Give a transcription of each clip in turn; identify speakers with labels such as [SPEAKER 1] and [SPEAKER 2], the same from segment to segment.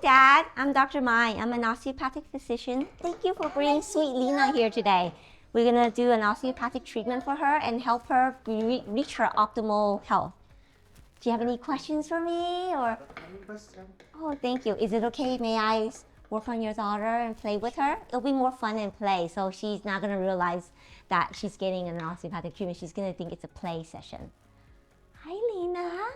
[SPEAKER 1] Dad. I'm Dr. Mai. I'm an osteopathic physician. Thank you for bringing sweet Lena here today. We're going to do an osteopathic treatment for her and help her reach her optimal health. Do you have any questions for me? Or? Oh, thank you. Is it okay? May I work on your daughter and play with her? It'll be more fun and play, so she's not going to realize that she's getting an osteopathic treatment. She's going to think it's a play session. Hi, Lena.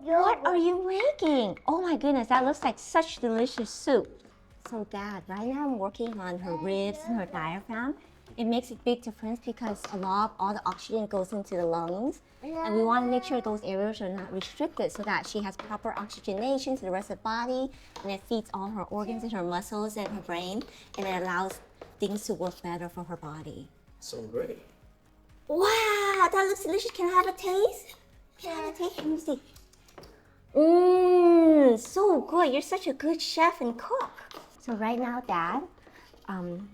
[SPEAKER 1] What are you making? Oh my goodness, that looks like such delicious soup. So Dad, right now I'm working on her ribs and her diaphragm. It makes a big difference because all the oxygen goes into the lungs, and we want to make sure those areas are not restricted so that she has proper oxygenation to the rest of the body, and it feeds all her organs and her muscles and her brain, and it allows things to work better for her body.
[SPEAKER 2] So great.
[SPEAKER 1] Wow, that looks delicious. Can I have a taste? Can I have a taste? Let me see. Mmm, so good. You're such a good chef and cook. So right now, Dad,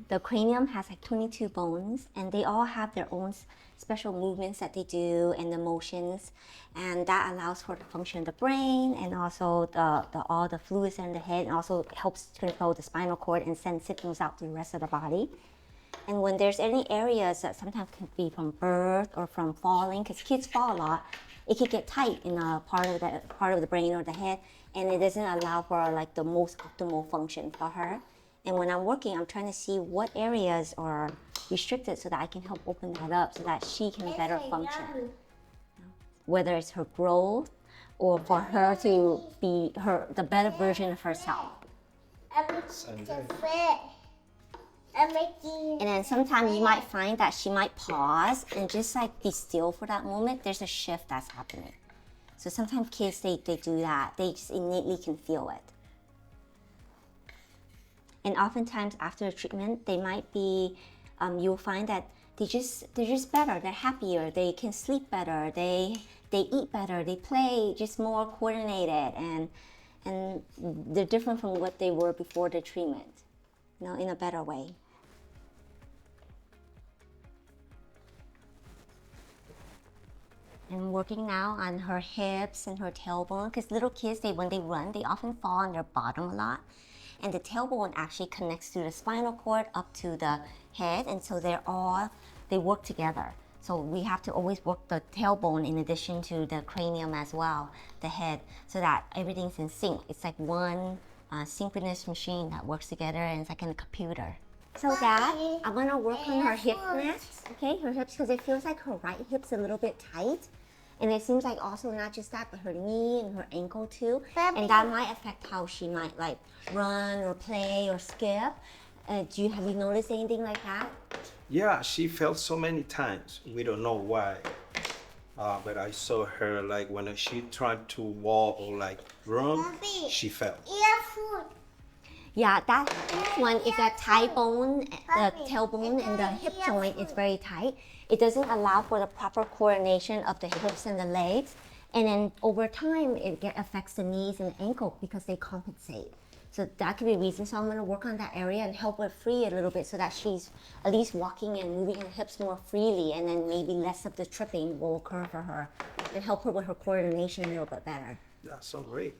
[SPEAKER 1] the cranium has like 22 bones, and they all have their own special movements that they do and the motions, and that allows for the function of the brain and also all the fluids in the head, and also helps control the spinal cord and send signals out to the rest of the body. And when there's any areas that sometimes can be from birth or from falling, because kids fall a lot, it can get tight in a part of the brain or the head, and it doesn't allow for like the most optimal function for her. And when I'm working, I'm trying to see what areas are restricted so that I can help open that up so that she can better function. Whether it's her growth or for her to be the better version of herself. And then sometimes you might find that she might pause and just like be still for that moment. There's a shift that's happening. So sometimes kids, they do that. They just innately can feel it. And oftentimes after a treatment, they might be, you'll find that they're just better. They're happier. They can sleep better. They eat better. They play just more coordinated, and they're different from what they were before the treatment, in a better way. I'm working now on her hips and her tailbone, because little kids, when they run, they often fall on their bottom a lot. And the tailbone actually connects to the spinal cord up to the head, and so they work together. So we have to always work the tailbone in addition to the cranium as well, the head, so that everything's in sync. It's like one synchronous machine that works together, and it's like in a computer. So Dad, I'm gonna work on her hip next, okay? Her hips, because it feels like her right hip's a little bit tight. And it seems like also not just that, but her knee and her ankle too. And that might affect how she might like run or play or skip. Have you noticed anything like that?
[SPEAKER 2] Yeah, she fell so many times. We don't know why. But I saw her like when she tried to walk or like run, she fell.
[SPEAKER 1] Yeah, that one, if that thigh bone, the tailbone and the hip joint is very tight, it doesn't allow for the proper coordination of the hips and the legs. And then over time, it affects the knees and the ankle because they compensate. So that could be a reason. So I'm going to work on that area and help her free a little bit so that she's at least walking and moving her hips more freely, and then maybe less of the tripping will occur for her and help her with her coordination a little bit better.
[SPEAKER 2] That's so great.